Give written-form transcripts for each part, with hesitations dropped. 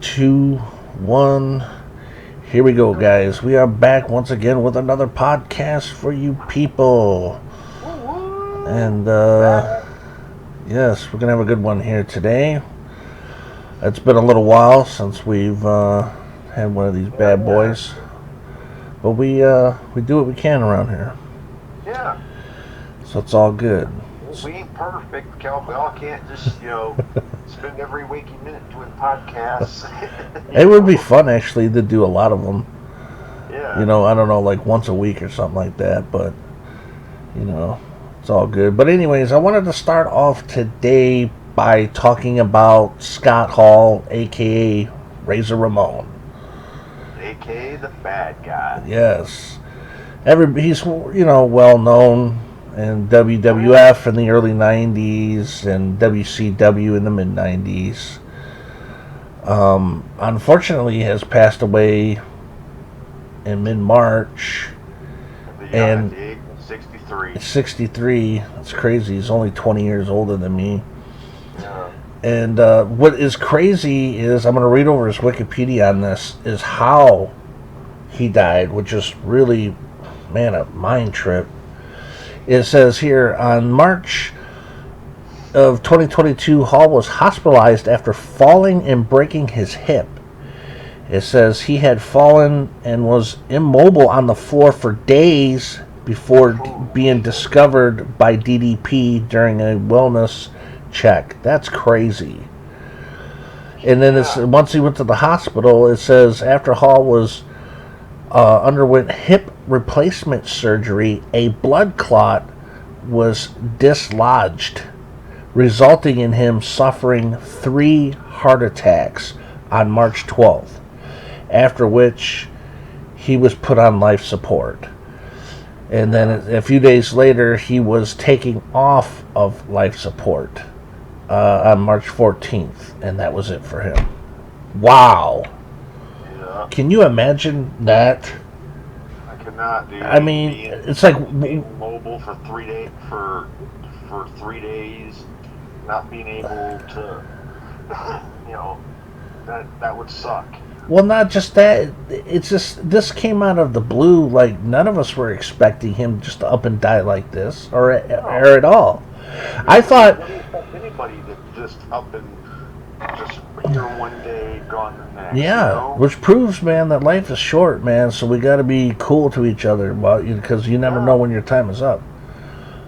two, one. Here we go, guys. We are back once again with another podcast for you people. And, yes, we're going to have a good one here today. It's been a little while since we've had one of these bad boys. But we do what we can around here. Yeah. So it's all good. We ain't perfect, Cal. We all can't just, spend every waking minute doing podcasts. It would be fun, actually, to do a lot of them. Yeah. I don't know, like once a week or something like that. But, it's all good. But anyways, I wanted to start off today by talking about Scott Hall, a.k.a. Razor Ramon. A.k.a. the bad guy. Yes. He's, well known in WWF in the early 90s and WCW in the mid 90s. Unfortunately, he has passed away in mid-March. At the age of 63. 63. That's crazy. He's only 20 years older than me. Yeah. And what is crazy is, I'm going to read over his Wikipedia on this, is how he died, which is really, man, a mind trip. It says here, on March of 2022, Hall was hospitalized after falling and breaking his hip. It says he had fallen and was immobile on the floor for days before being discovered by DDP during a wellness check. That's crazy. And then once he went to the hospital, it says after Hall was underwent hip replacement surgery, a blood clot was dislodged, resulting in him suffering 3 heart attacks on March 12th, after which he was put on life support. And then a few days later, he was taken off of life support on March 14th, and that was it for him. Wow. Yeah. Can you imagine that? I cannot, dude. I mean, it's like being mobile for 3 days, for 3 days, not being able to, that would suck. Well, not just that. It's just, this came out of the blue. Like, none of us were expecting him just to up and die like this, or at all. I thought anybody that just up and just here one day, gone the next. Yeah, which proves, man, that life is short, man. So we got to be cool to each other, because you never know when your time is up.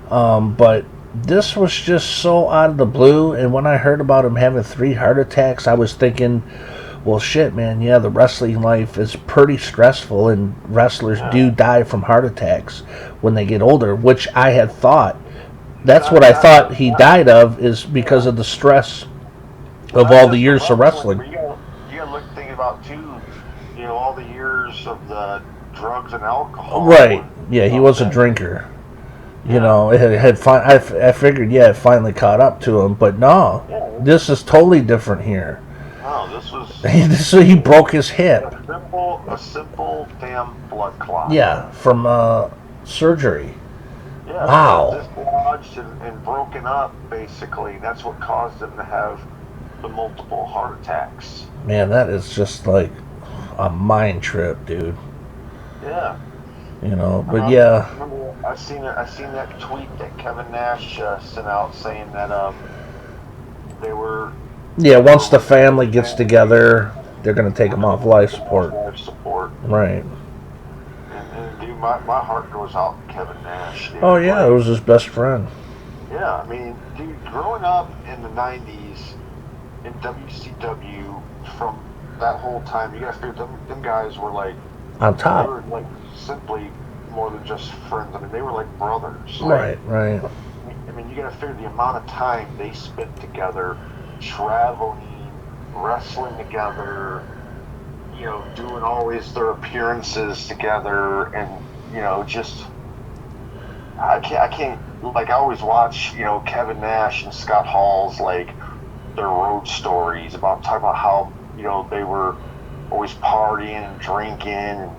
But this was just so out of the blue, and when I heard about him having 3 heart attacks, I was thinking, well, shit, man, yeah, the wrestling life is pretty stressful, and wrestlers do die from heart attacks when they get older, which I had thought. That's what I thought he died of, is because of the stress of all the years of wrestling. You gotta think about, too, all the years of the drugs and alcohol. Right, yeah, he was a drinker. I figured, it finally caught up to him, but no, this is totally different here. No, this was... So he broke his hip. A simple damn blood clot. Yeah, from surgery. Yeah, wow. Dislodged and broken up, basically. That's what caused him to have the multiple heart attacks. Man, that is just like a mind trip, dude. Yeah. But yeah. I seen that tweet that Kevin Nash sent out saying that they were... Yeah, once the family gets together, they're going to take him off life support. Right. And dude, my heart goes out to Kevin Nash. Dude. Oh, yeah, it was his best friend. Yeah, I mean, dude, growing up in the 90s in WCW, from that whole time, you guys figure them guys were like... On top. They were like simply more than just friends. I mean, they were like brothers. Right. I mean, you gotta figure the amount of time they spent together, traveling, wrestling together, doing always their appearances together, and just I can't like, I always watch Kevin Nash and Scott Hall's like their road stories about talking about how they were always partying and drinking, and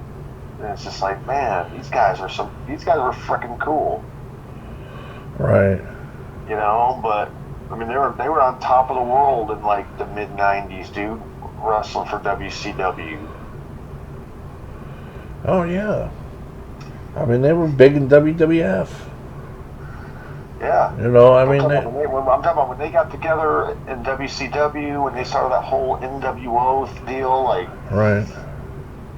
it's just like, man, these guys are freaking cool. Right. But I mean, they were on top of the world in like the mid '90s, dude. wrestling for WCW. Oh yeah. I mean, they were big in WWF. Yeah. You know, I I'm mean, talking about when they got together in WCW, when they started that whole NWO deal. Like right.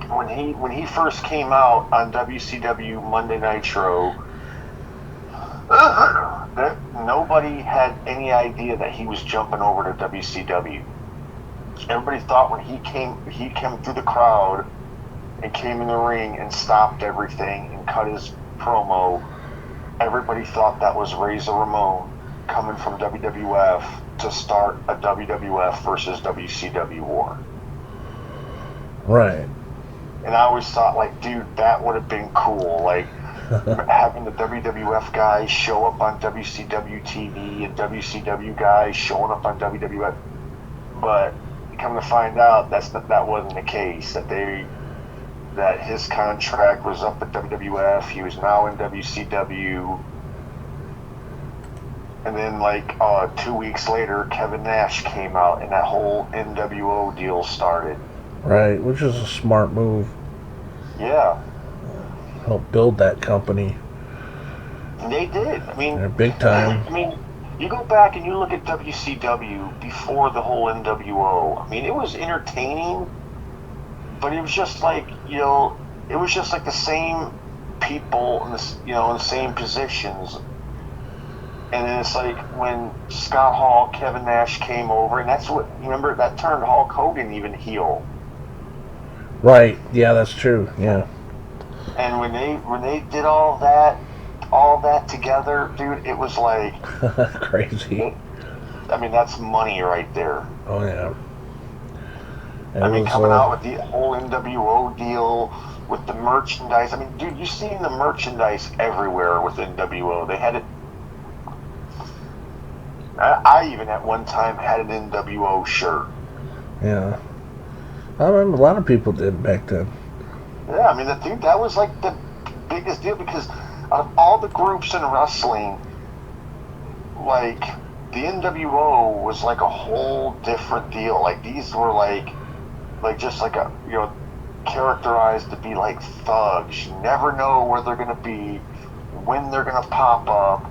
when he first came out on WCW Monday Nitro, nobody had any idea that he was jumping over to WCW. Everybody thought when he came through the crowd and came in the ring and stopped everything and cut his promo. Everybody thought that was Razor Ramon coming from WWF to start a WWF versus WCW war. Right. And I always thought, like, dude, that would have been cool. Like, having the WWF guys show up on WCW TV and WCW guys showing up on WWF. But come to find out, that wasn't the case. That his contract was up at WWF. He was now in WCW. And then, like, 2 weeks later, Kevin Nash came out, and that whole NWO deal started. Right, which is a smart move. Yeah. Help build that company. They did. I mean, they're big time. I mean, you go back and you look at WCW before the whole NWO. I mean, it was entertaining. But it was just like, you know, it was just like the same people in the same positions. And then it's like when Scott Hall, Kevin Nash came over, and that's what, remember, that turned Hulk Hogan even heel. Right. Yeah, that's true. Yeah. And when they did all that together, dude, it was like crazy. I mean, that's money right there. Oh yeah. I mean, coming out with the whole NWO deal, with the merchandise. I mean, dude, you've seen the merchandise everywhere with NWO. They had it. I even at one time had an NWO shirt. Yeah. I remember a lot of people did back then. Yeah, I mean, that was like the biggest deal because of all the groups in wrestling, like, the NWO was like a whole different deal. Like, these were like just like a, you know, characterized to be like thugs. You never know where they're going to be, when they're going to pop up,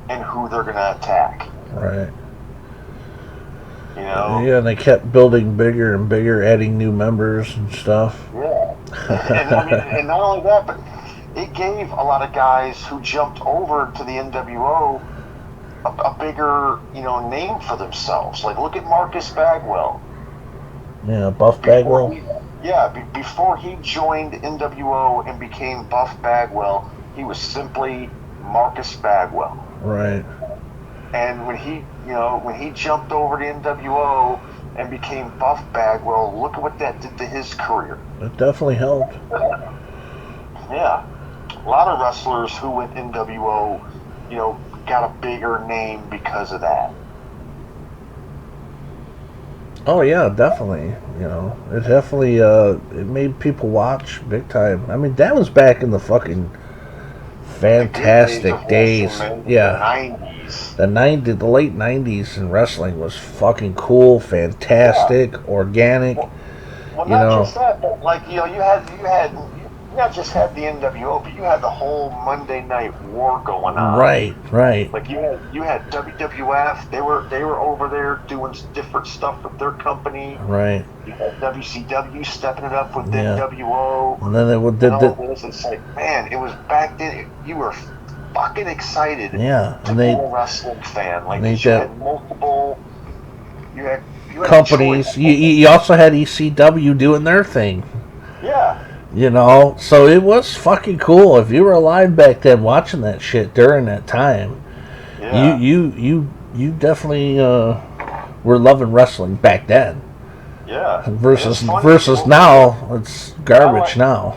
and who they're going to attack. Right. You know? Yeah, and they kept building bigger and bigger, adding new members and stuff. Yeah. And I mean, and not only that, but it gave a lot of guys who jumped over to the NWO a bigger, you know, name for themselves. Like, look at Marcus Bagwell. Yeah, Buff Bagwell. Before he joined NWO and became Buff Bagwell, he was simply Marcus Bagwell. Right. And when he jumped over to NWO and became Buff Bagwell, look at what that did to his career. It definitely helped. Yeah. A lot of wrestlers who went NWO, you know, got a bigger name because of that. Oh yeah, definitely. You know, it definitely it made people watch big time. I mean, that was back in the fucking fantastic days. Yeah. The late 90s in wrestling was fucking cool, fantastic, organic. Well, not just that, but like, you know, you had not just had the NWO, but you had the whole Monday Night War going on. Right. Like you had WWF. They were over there doing different stuff with their company. Right. You had WCW stepping it up with NWO. And then it's like, man, it was back then. You were fucking excited. Yeah. To be a wrestling fan. Like, you had multiple. You had companies. You also had ECW doing their thing. Yeah. You know, so it was fucking cool. If you were alive back then watching that shit during that time, you definitely were loving wrestling back then. Yeah. Versus now, it's garbage now.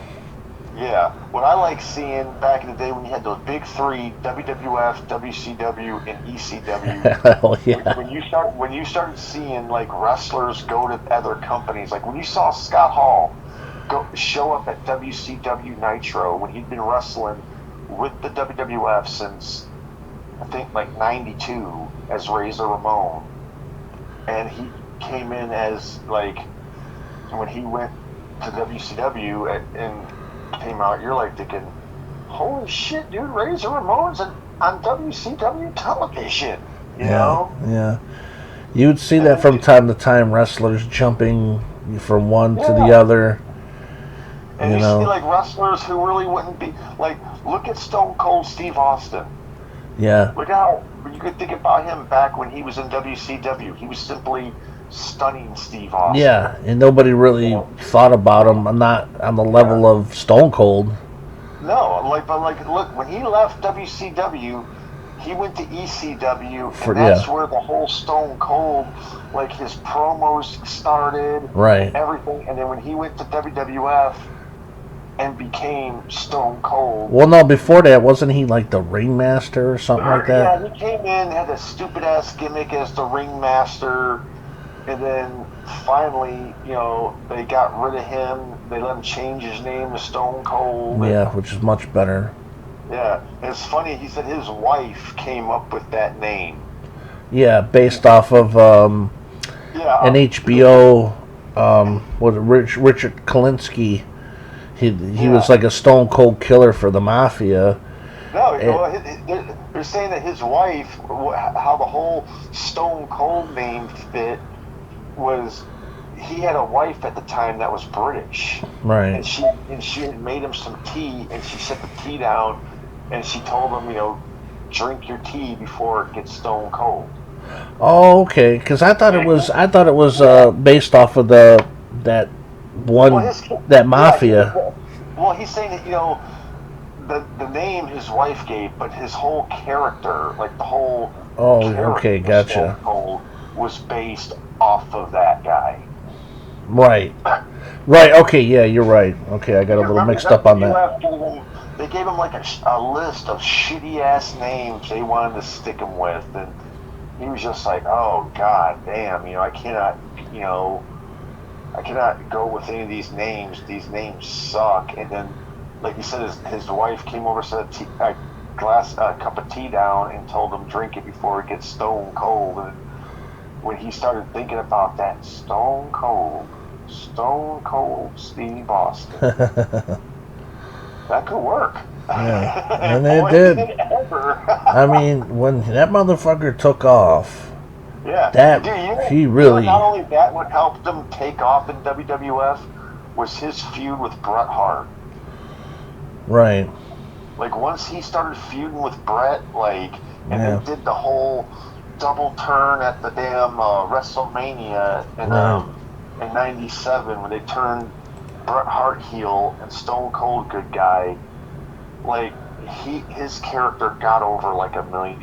Yeah. What I like seeing back in the day when you had those big three, WWF, WCW, and ECW. Hell yeah. When you started seeing, like, wrestlers go to other companies, like when you saw Scott Hall show up at WCW Nitro when he'd been wrestling with the WWF since, I think, like 92 as Razor Ramon, and he came in as, like, when he went to WCW and came out, you're like thinking, holy shit, dude, Razor Ramon's on WCW television, you know? Yeah. You would see that from time to time, wrestlers jumping from one to the other. And you see like wrestlers who really wouldn't be like, look at Stone Cold Steve Austin. Yeah. Look how you could think about him back when he was in WCW. He was simply stunning Steve Austin. Yeah, and nobody really thought about him. Not on the level of Stone Cold. No, but look, when he left WCW, he went to ECW, and that's where the whole Stone Cold, like his promos started, right? Everything, and then when he went to WWF and became Stone Cold. Well, no, before that, wasn't he like the ringmaster or something like that? Yeah, he came in, had a stupid ass gimmick as the ringmaster, and then finally, you know, they got rid of him. They let him change his name to Stone Cold. Yeah, which is much better. Yeah, it's funny. He said his wife came up with that name. Yeah, based off of an HBO. Richard Kalinsky. He was like a Stone Cold killer for the mafia. No, they're saying that his wife, how the whole Stone Cold name fit was, he had a wife at the time that was British, right? And she had made him some tea, and she set the tea down, and she told him, you know, drink your tea before it gets stone cold. Oh, okay. Because I thought it was based off of that mafia. Well, he's saying that, you know, the name his wife gave, but his whole character, like the whole okay, gotcha. Stone Cold was based off of that guy. Right. Okay. Yeah, you're right. Okay, I got a little mixed up on that. They gave him like a list of shitty ass names they wanted to stick him with, and he was just like, "Oh God, damn! You know, I cannot go with any of these names. These names suck." And then, like you said, his wife came over, set a cup of tea down, and told him drink it before it gets stone cold. And when he started thinking about that, Stone Cold Steve Austin, that could work. Yeah, and it did. I mean, when that motherfucker took off, he really. Not only that, what helped him take off in WWF was his feud with Bret Hart. Right. Like once he started feuding with Bret, and they did the whole double turn at the damn WrestleMania in '97 when they turned Bret Hart heel and Stone Cold good guy. Like his character got over like $1 million.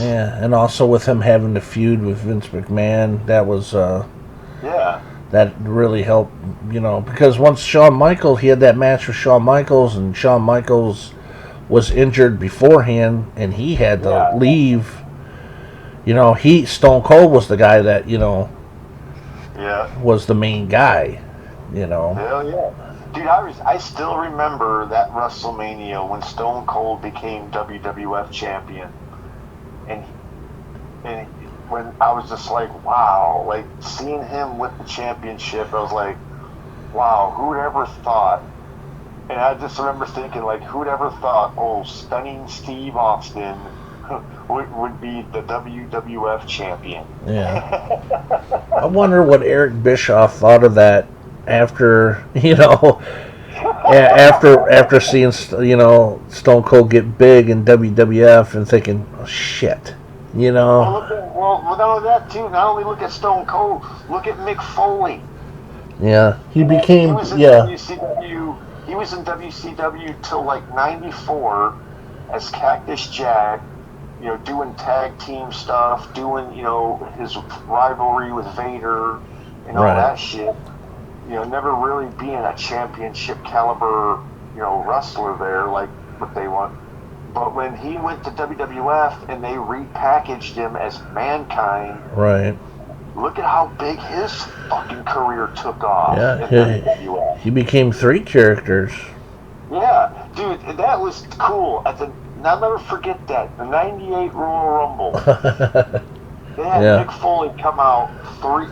Yeah, and also with him having the feud with Vince McMahon, that was that really helped, you know, because once he had that match with Shawn Michaels, and Shawn Michaels was injured beforehand, and he had to leave. You know, Stone Cold was the guy that, you know, was the main guy, you know. Hell yeah. Dude, I still remember that WrestleMania when Stone Cold became WWF champion. And when I was just like, wow, like seeing him with the championship, I was like, wow, who'd ever thought? And I just remember thinking, like, who'd ever thought, stunning Steve Austin would be the WWF champion. Yeah. I wonder what Eric Bischoff thought of that after, you know, after seeing, you know, Stone Cold get big in WWF and thinking, oh, shit, you know. Well, not only that, too, not only look at Stone Cold, look at Mick Foley. Yeah, he was in WCW till like '94 as Cactus Jack, you know, doing tag team stuff, doing, you know, his rivalry with Vader and all that shit. You know, never really being a championship caliber, you know, wrestler there like what they want. But when he went to WWF and they repackaged him as Mankind, right? Look at how big his fucking career took off. Yeah, he became 3 characters. Yeah, dude, that was cool. I'll never forget that. The '98 Royal Rumble. They had Yeah. Mick Foley come out three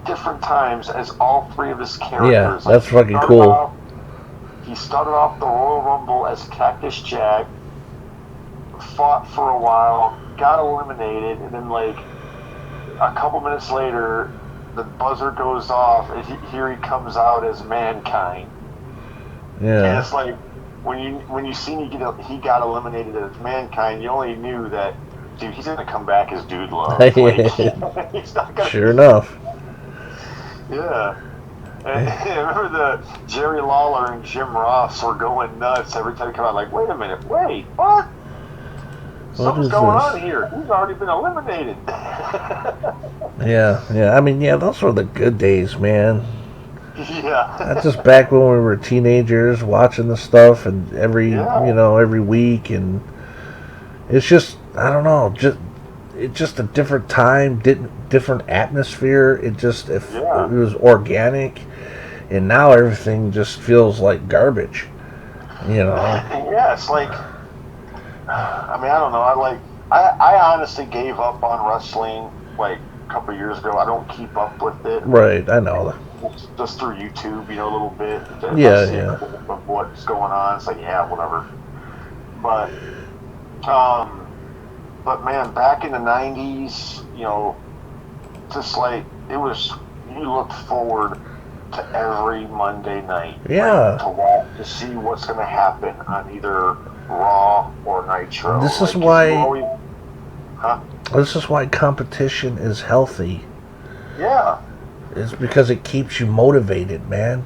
different times as all three of his characters. Yeah, that's fucking started cool. He started off the Royal Rumble as Cactus Jack, fought for a while, got eliminated, and then like a couple minutes later, the buzzer goes off, and here he comes out as Mankind. And Yeah. it's like when you seen he got eliminated as Mankind, you only knew that, dude, he's gonna come back as Dude Love. Like, he's not gonna. Sure enough. Yeah. And I remember the Jerry Lawler and Jim Ross were going nuts every time he came out. Like, wait a minute, what? Something's going on here. He's already been eliminated. Yeah. I mean, yeah, those were the good days, man. Yeah. That's just back when we were teenagers watching the stuff, and every week, and it's just, I don't know, it's just a different time, different atmosphere. It was organic, and now everything just feels like garbage. Yeah, it's like, I mean, I don't know. I honestly gave up on wrestling like a couple of years ago. I don't keep up with it. Right, I know. Just through YouTube, a little bit. Yeah. Of what's going on. It's like, yeah, whatever. But man, back in the '90s, just like it was, you looked forward to every Monday night. Yeah. To see what's going to happen on either Raw or Nitro. This is why competition is healthy. Yeah. It's because it keeps you motivated, man.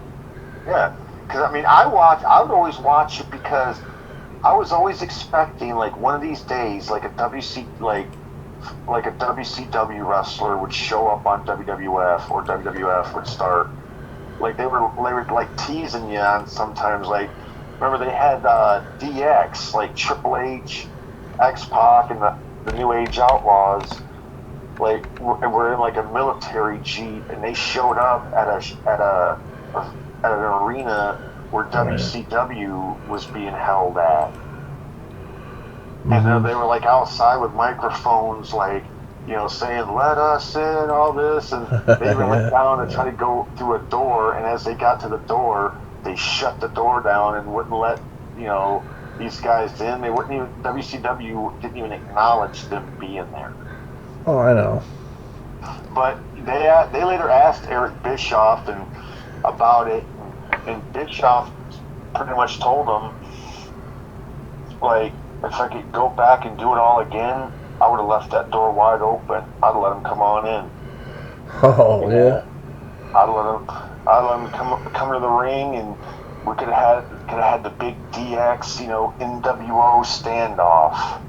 Yeah. Because, I mean, I would always watch it because I was always expecting, like, one of these days, like a WCW wrestler would show up on WWF, or WWF would start. Like, they were like teasing you on sometimes. Like, remember they had DX, like Triple H, X-Pac, and the New Age Outlaws. Like, we're in like a military jeep, and they showed up at an arena where WCW was being held at. Mm-hmm. And then they were like outside with microphones, like, saying, "Let us in," all this, and they even went down and tried to go through a door, and as they got to the door, they shut the door down and wouldn't let, these guys in. They wouldn't even, WCW didn't even acknowledge them being there. Oh, I know. But they later asked Eric Bischoff about it, and Bischoff pretty much told them, like, if I could go back and do it all again, I would have left that door wide open. I'd have let them come on in. Oh, yeah. I'd let them come to the ring, and we could have had the big DX, NWO standoff.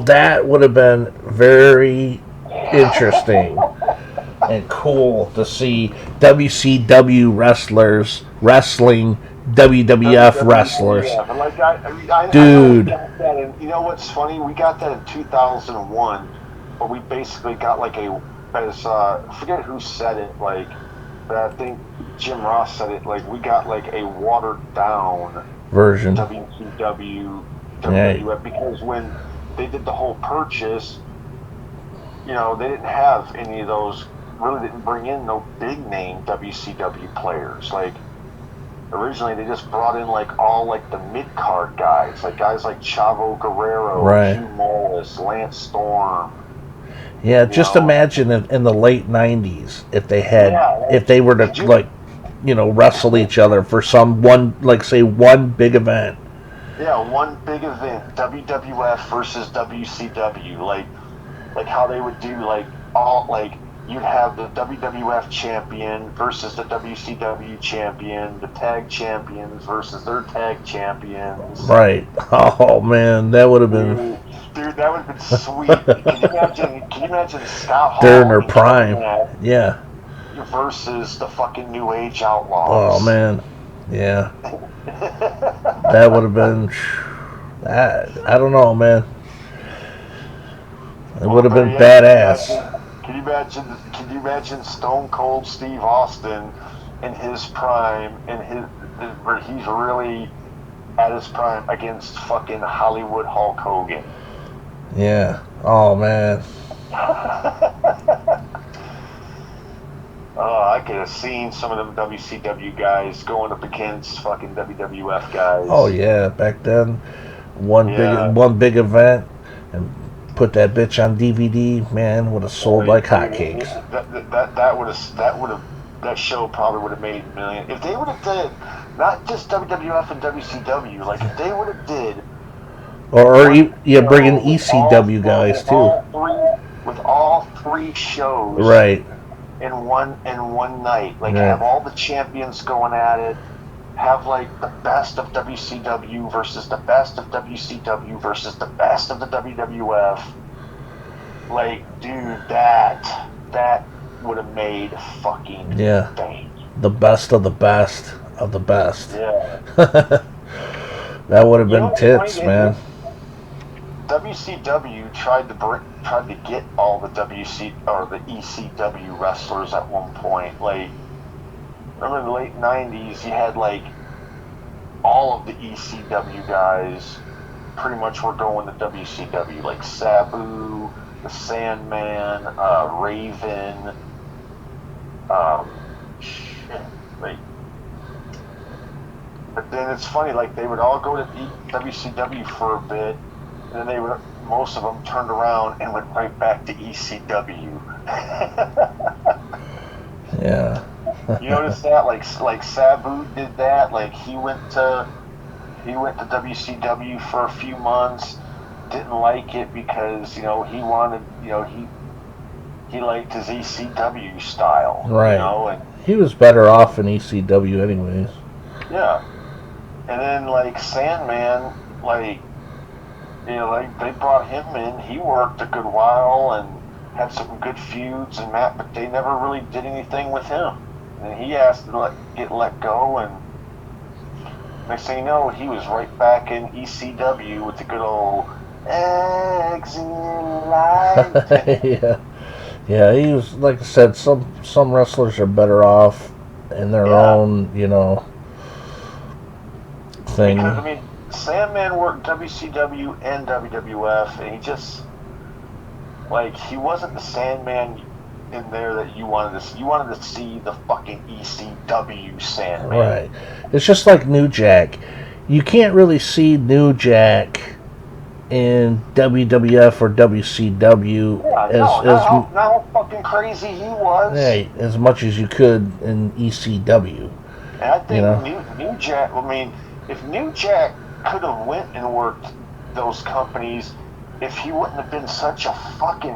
That would have been very interesting and cool to see WCW wrestlers wrestling WWF wrestlers. Yeah, but like dude. And you know what's funny? We got that in 2001, but we basically got like I forget who said it, like, but I think Jim Ross said it, like, we got like a watered down version WCW WWF, because when they did the whole purchase, they didn't have any of those, really didn't bring in no big name WCW players. Like, originally they just brought in like all like the mid-card guys, like guys like Chavo Guerrero, right, Hugh Morris, Lance Storm. Yeah, just imagine in the late 90s if they were to wrestle each other for one big event. Yeah, one big event, WWF versus WCW, like how they would do, like, all, like, you'd have the WWF champion versus the WCW champion, the tag champions versus their tag champions. Right. Oh man, that would have been. Dude, that would have been sweet. Can you imagine Scott Hall during their prime? Yeah. Versus the fucking New Age Outlaws. Oh man, yeah. That would have been. I don't know, man. It would have been badass. Can you imagine Stone Cold Steve Austin in his prime, where he's really at his prime, against fucking Hollywood Hulk Hogan? Yeah. Oh man. Oh, I could have seen some of them WCW guys going up against fucking WWF guys. Oh yeah, back then, Yeah. one big event, and put that bitch on DVD. Man, would have sold like hotcakes. That show probably would have made a million if they would have did not just WWF and WCW. Like if they would have did, Yeah, bring in ECW guys too. With all three shows, Right. in one night. Like Right. have all the champions going at it. Have like the best of WCW versus the best of WCW versus the best of the WWF. Like, dude, that would have made fucking Yeah. bank. The best of the best of the best. Yeah. That would have You know been what's tits, funny, man. WCW tried to get all the the ECW wrestlers at one point. Like, remember in the late '90s, you had like all of the ECW guys pretty much were going to WCW, like Sabu, the Sandman, Raven. Like, but then it's funny, like they would all go to WCW for a bit, and then most of them turned around and went right back to ECW. Yeah. You notice that, like Sabu did that. Like he went to WCW for a few months, didn't like it because he wanted he liked his ECW style, Right. and He was better off in ECW anyways. yeah. And then like Sandman, like they brought him in. He worked a good while and had some good feuds but they never really did anything with him. And he asked to get let go, and next thing you know, he was right back in ECW with the good old Exit Light. Yeah, he was, like I said, some wrestlers are better off in their own, thing. Because, I mean, Sandman worked WCW and WWF, and he just, like, he wasn't the Sandman in there that you wanted to see. You wanted to see the fucking ECW Sandman. Right. It's just like New Jack. You can't really see New Jack in WWF or WCW how fucking crazy he was. Hey, as much as you could in ECW. And I think New Jack. I mean, if New Jack could have went and worked those companies, if he wouldn't have been such a fucking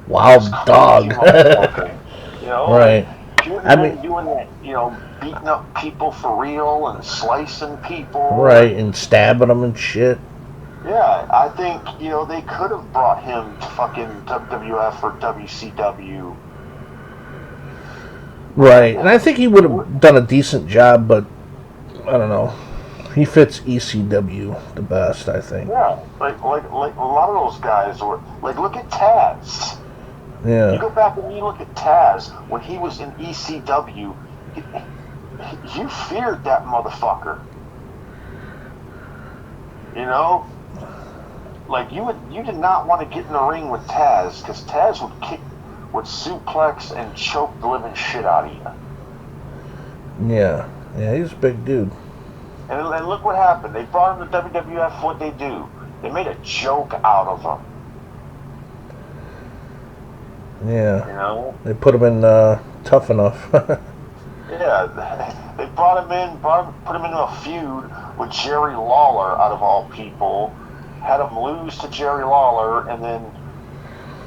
wild dog, right? He wouldn't have been doing that, beating up people for real and slicing people, right, and stabbing them and shit. Yeah, I think, they could have brought him to fucking WWF or WCW. Right, and I think he would have done a decent job, but I don't know. He fits ECW the best, I think. Yeah, like a lot of those guys were, like, look at Taz. Yeah. You go back and you look at Taz, when he was in ECW, you feared that motherfucker. Like you did not want to get in the ring with Taz, because Taz would suplex and choke the living shit out of you. Yeah, he's a big dude. And look what happened. They brought him to WWF. What'd they do? They made a joke out of him. Yeah. They put him in Tough Enough. Yeah, they brought him in, put him into a feud with Jerry Lawler, out of all people. Had him lose to Jerry Lawler, and then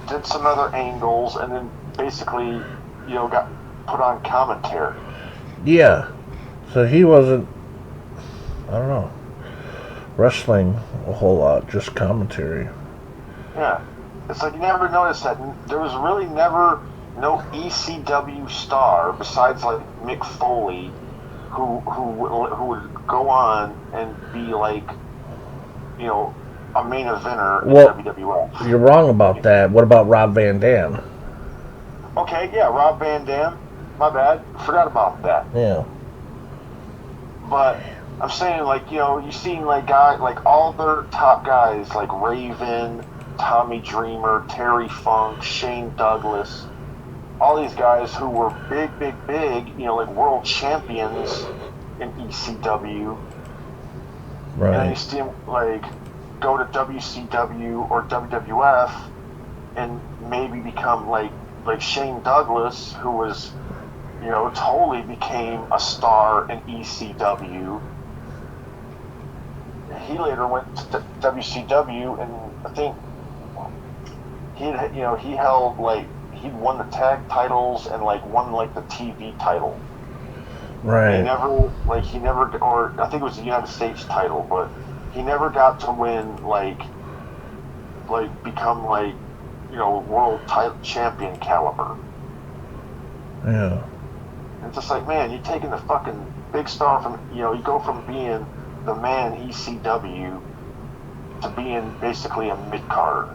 did some other angles, and then basically, got put on commentary. Yeah. So he wasn't, I don't know, wrestling a whole lot, just commentary. Yeah. It's like you never noticed that there was really never no ECW star besides like Mick Foley who would go on and be like, a main eventer in WWF. You're wrong about that. What about Rob Van Dam? Okay, yeah, Rob Van Dam. My bad. Forgot about that. Yeah. But I'm saying, like, you seen like guys, like all their top guys, like Raven, Tommy Dreamer, Terry Funk, Shane Douglas, all these guys who were big, you know, like world champions in ECW. Right. And then you see them like go to WCW or WWF and maybe become like Shane Douglas, who was, you know, totally became a star in ECW. He later went to WCW, and I think he held like he'd won the tag titles and like won like the TV title. Right. He never, or I think it was the United States title, but he never got to win like become like, you know, world champion caliber. Yeah. It's just like, man, you're taking the fucking big star from, you know, you go from being the man ECW to being basically a mid-card.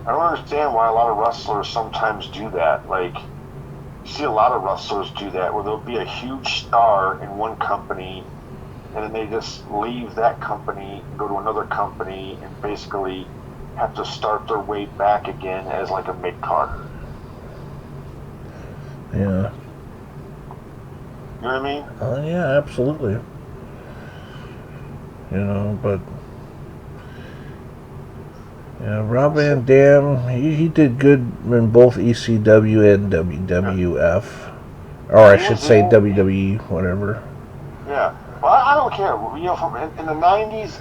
I don't understand why a lot of wrestlers sometimes do that. Like, you see a lot of wrestlers do that, where there'll be a huge star in one company, and then they just leave that company, go to another company, and basically have to start their way back again as like a mid-carder. Yeah. You know what I mean? Yeah, absolutely. You know, but yeah, Rob Van Dam, he did good in both ECW and WWF, or I should say WWE, whatever. Yeah. Well, I don't care. You know, from in the '90s,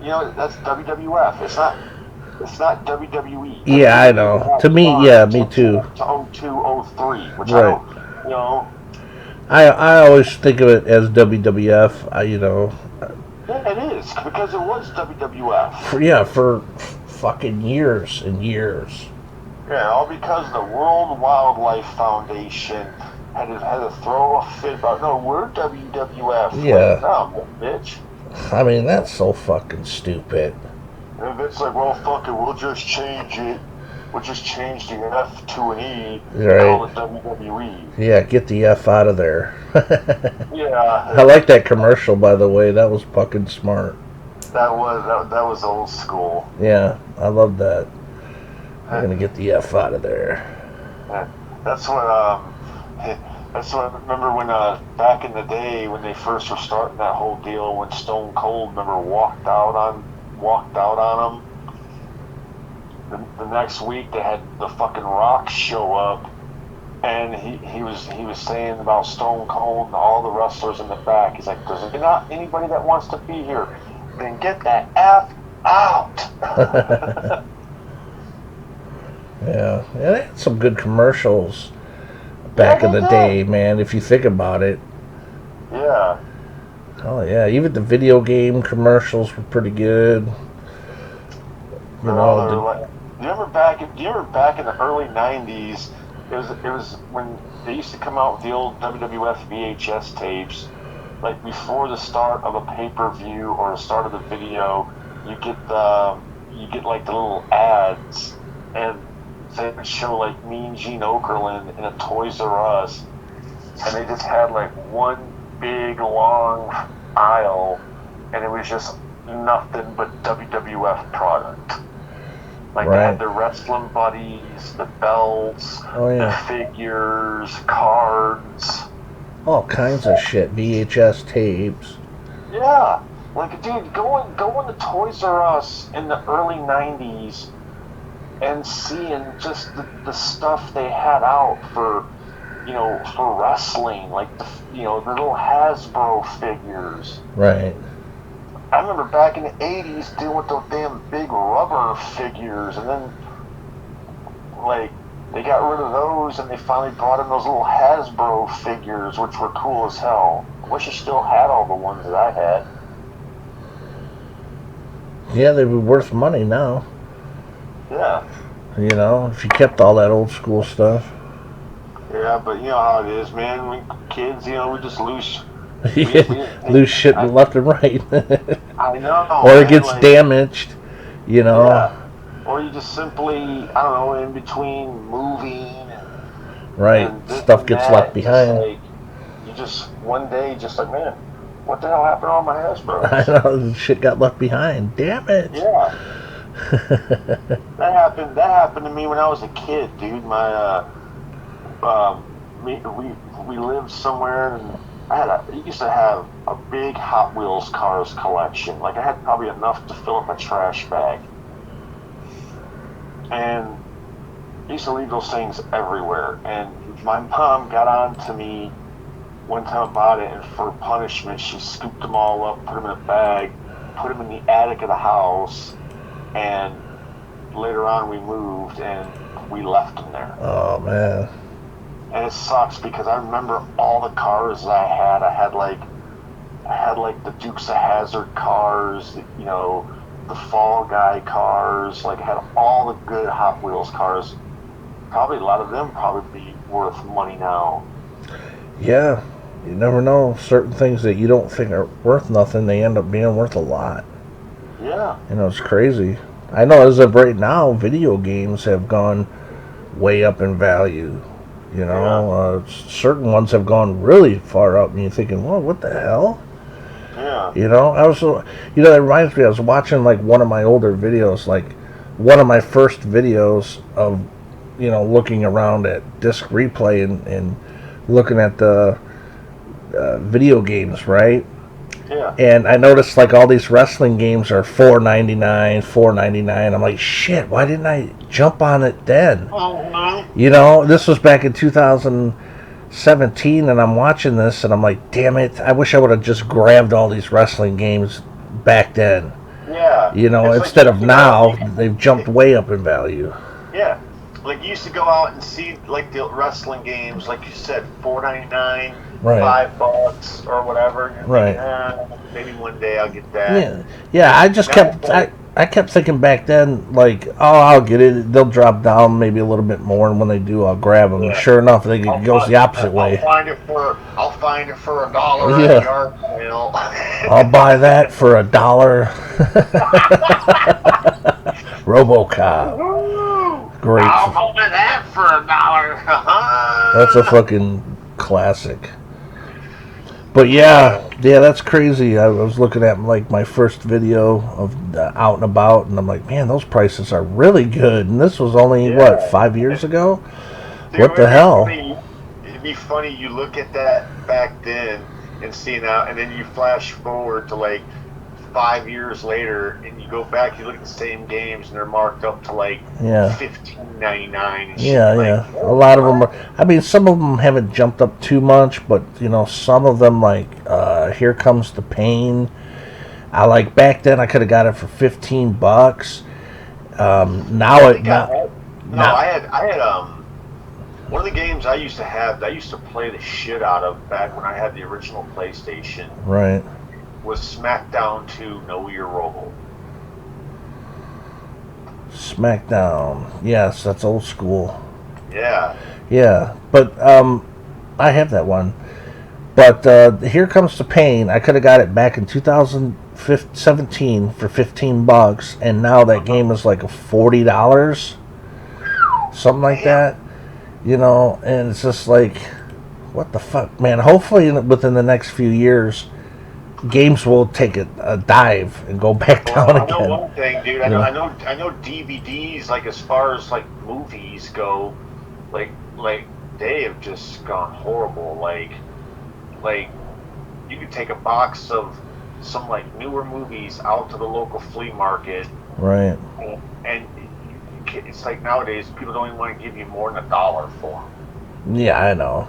you know, that's WWF. It's not WWE. Yeah, I know. To me, yeah, me too. To 02, 03, which right. I don't, you know. I always think of it as WWF. You know. Yeah, it is, because it was WWF. For fucking years and years. Yeah, all because the World Wildlife Foundation had to throw a fit about, no, we're WWF. Yeah. Like, no, bitch. I mean, that's so fucking stupid. And it's like, well, fuck it, we'll just change it. We'll just change the F to an E and call it WWE. Yeah, get the F out of there. Yeah. I like that commercial, by the way. That was fucking smart. That was old school. Yeah, I love that. I'm gonna get the F out of there. That's what I remember when back in the day when they first were starting that whole deal, when Stone Cold, remember, walked out on him. The next week they had the fucking Rock show up, and he was saying about Stone Cold and all the wrestlers in the back. He's like, there's not anybody that wants to be here. Then get that F out. Yeah, they had some good commercials back in the day, man, if you think about it. Yeah. Oh, yeah, even the video game commercials were pretty good. You know, do you remember back in the early 90s, it was when they used to come out with the old WWF VHS tapes, like before the start of a pay-per-view or the start of the video, you get like the little ads, and they would show like Mean Gene Okerlund in a Toys R Us, and they just had like one big long aisle, and it was just nothing but WWF product. Like they had the wrestling buddies, the belts, the figures, cards, all kinds of shit, VHS tapes. Yeah, like, dude, go into Toys R Us in the early '90s and seeing just the stuff they had out for, you know, for wrestling, like the little Hasbro figures. Right. I remember back in the '80s dealing with those damn big rubber figures, and then like they got rid of those, and they finally brought in those little Hasbro figures, which were cool as hell. I wish I still had all the ones that I had. Yeah, they'd be worth money now. Yeah. You know, if you kept all that old school stuff. Yeah, but you know how it is, man. We kids, you know, we just lose. Lose shit left and right. I know. Or it gets damaged, you know. Yeah. Or you just simply, I don't know, in between moving. And stuff gets left behind. Like, you just, one day, just like, man, what the hell happened to all my I Hasbros? know, shit got left behind. Damn it. Yeah, that happened to me when I was a kid, dude. My we lived somewhere, and I used to have a big Hot Wheels cars collection. Like I had probably enough to fill up a trash bag, and I used to leave those things everywhere. And my mom got on to me one time about it, and for punishment, she scooped them all up, put them in a bag, put them in the attic of the house, and later on we moved and we left them there. Oh, man. And it sucks because I remember all the cars that I had. I had like the Dukes of Hazzard cars, you know, the Fall Guy cars. Like I had all the good Hot Wheels cars. Probably a lot of them probably be worth money now. Yeah, you never know. Certain things that you don't think are worth nothing, they end up being worth a lot. Yeah. You know, it's crazy. I know as of right now, video games have gone way up in value. You know, certain ones have gone really far up, and you're thinking, well, what the hell? Yeah. You know, that reminds me, I was watching, like, one of my older videos, like, one of my first videos of, you know, looking around at disc replay and looking at the video games, right? Yeah. And I noticed, like, all these wrestling games are $4.99. I'm like, shit, why didn't I jump on it then? Oh, no. You know, this was back in 2017, and I'm watching this, and I'm like, damn it, I wish I would have just grabbed all these wrestling games back then. Yeah. You know, It's instead like, of now, they've jumped way up in value. Yeah. Like, you used to go out and see, like, the wrestling games, like you said, $4.99, Right. $5, or whatever. Right. Maybe one day I'll get that. Yeah. I just I kept thinking back then, like, oh, I'll get it. They'll drop down maybe a little bit more, and when they do, I'll grab them. Yeah. And sure enough, it goes the opposite way. I'll find it for $1 Yeah. at a yard sale. I'll buy that for $1. RoboCop. Great. I'll go with that for $1. That's a fucking classic. But yeah, that's crazy. I was looking at, like, my first video of Out and About, and I'm like, man, those prices are really good. And this was only, what, 5 years ago? Dude, What the hell? It'd be funny, you look at that back then and see now, and then you flash forward to like 5 years later, and you go back, you look at the same games, and they're marked up to like $15.99. Yeah. A lot of them are. I mean, some of them haven't jumped up too much, but you know, some of them, like Here Comes the Pain. I like back then I could have got it for $15. I had one of the games I used to have that I used to play the shit out of back when I had the original PlayStation. Right. Was SmackDown 2 Know Your Role. SmackDown. Yes, that's old school. Yeah. Yeah, but I have that one. But Here Comes the Pain. I could have got it back in 2017 for $15, and now that game is like $40, something like that. You know, and it's just like, what the fuck, man? Hopefully, within the next few years, games will take a dive and go back down again. I know one thing, dude. I know DVDs, like as far as like movies go, like they have just gone horrible. Like you could take a box of some like newer movies out to the local flea market, right? And it's like nowadays people don't even want to give you more than $1 for them. Yeah, I know.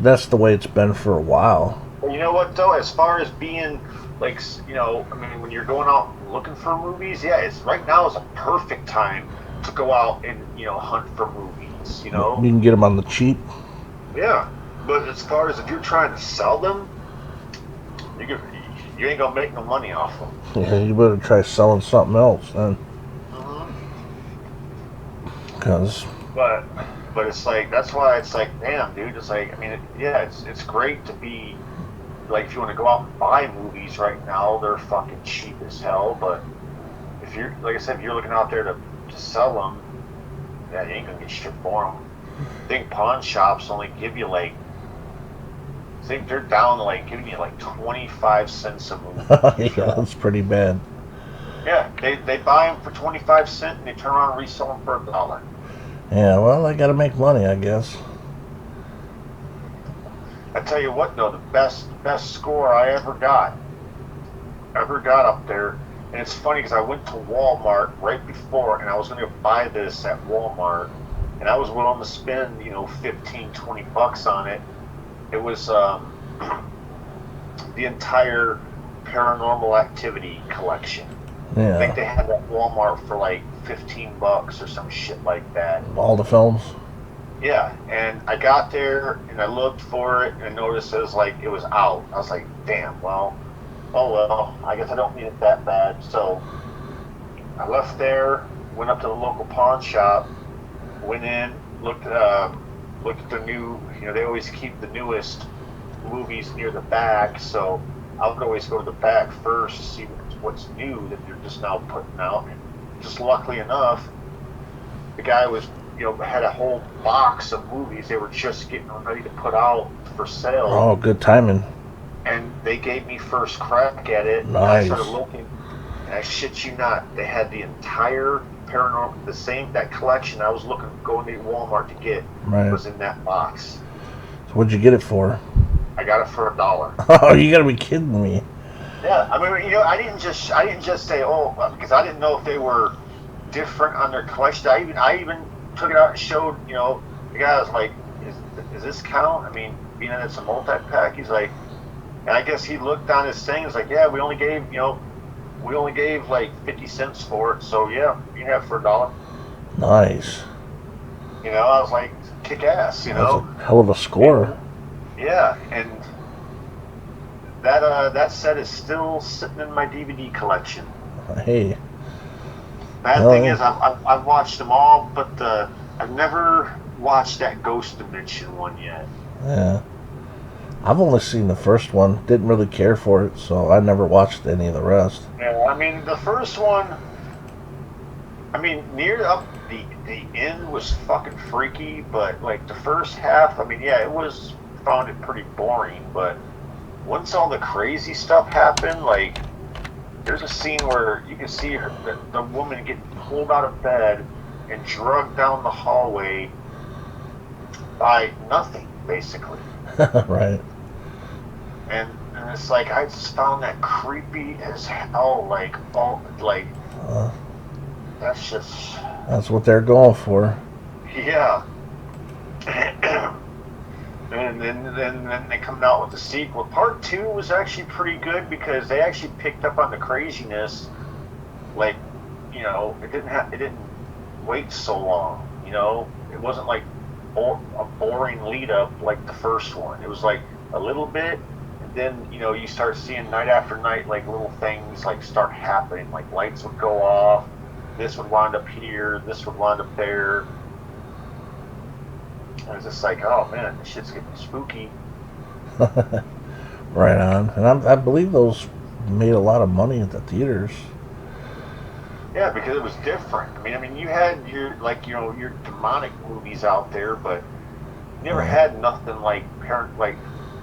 That's the way it's been for a while. Well, you know what though? As far as being like, you know, I mean, when you're going out looking for movies, yeah, it's right now is a perfect time to go out and, you know, hunt for movies. You know, you can get them on the cheap. Yeah, but as far as if you're trying to sell them, you ain't gonna make no money off them. Yeah, you better try selling something else then. Because. But it's like, that's why it's like, damn, dude. It's like, I mean, it's great to be like, if you want to go out and buy movies right now, they're fucking cheap as hell. But if you're, like I said, if you're looking out there to sell them, yeah, you ain't gonna get shit for them. I think pawn shops only give you like, I think they're down to like giving you like 25 cents a movie. Yeah, that's pretty bad. Yeah, they buy them for 25 cents and they turn around and resell them for $1. Yeah, well, I gotta make money, I guess. I tell you what though, the best score I ever got up there, and it's funny because I went to Walmart right before, and I was going to buy this at Walmart, and I was willing to spend 15-20 bucks on it. It was the entire Paranormal Activity collection. Yeah. I think they had that at Walmart for like 15 bucks or some shit like that. All the films? Yeah, and I got there and I looked for it and I noticed it was out. I was like, damn, well, oh well, I guess I don't need it that bad. So I left there, went up to the local pawn shop, went in, looked at the new, they always keep the newest movies near the back, so I would always go to the back first to see what's new that they're just now putting out. And just luckily enough, the guy was, had a whole box of movies they were just getting ready to put out for sale. Oh, good timing. And they gave me first crack at it. Nice. And I started looking, and I shit you not, they had the entire Paranormal, that collection I was going to Walmart to get was in that box. So what'd you get it for? I got it for $1. Oh, you gotta be kidding me. Yeah, I mean, I didn't just say, because I didn't know if they were different on their collection. I even took it out and showed, the guy was like, is this count? I mean, being that it's a multi-pack, he's like, and I guess he looked on his thing, he's like, yeah, we only gave like 50 cents for it, so yeah, you can have it for $1. Nice. I was like, kick ass, That's a hell of a score. Yeah, and that set is still sitting in my DVD collection. Hey. Bad thing is, I've watched them all, but I've never watched that Ghost Dimension one yet. Yeah. I've only seen the first one. Didn't really care for it, so I never watched any of the rest. Yeah, I mean, the first one, near up the end was fucking freaky, but like the first half, found it pretty boring, but once all the crazy stuff happened, like, there's a scene where you can see the woman get pulled out of bed and drugged down the hallway by nothing, basically. Right. And it's like, I just found that creepy as hell. That's what they're going for. Yeah. And then they come out with the sequel. Part 2 was actually pretty good because they actually picked up on the craziness. Like, it didn't wait so long. It wasn't like a boring lead up like the first one. It was like a little bit, and then you start seeing night after night like little things like start happening. Like lights would go off. This would wind up here. This would wind up there. And it's just like, oh man, this shit's getting spooky. Right on. And I believe those made a lot of money at the theaters. Yeah, because it was different. I mean, you had your demonic movies out there, but you never had nothing like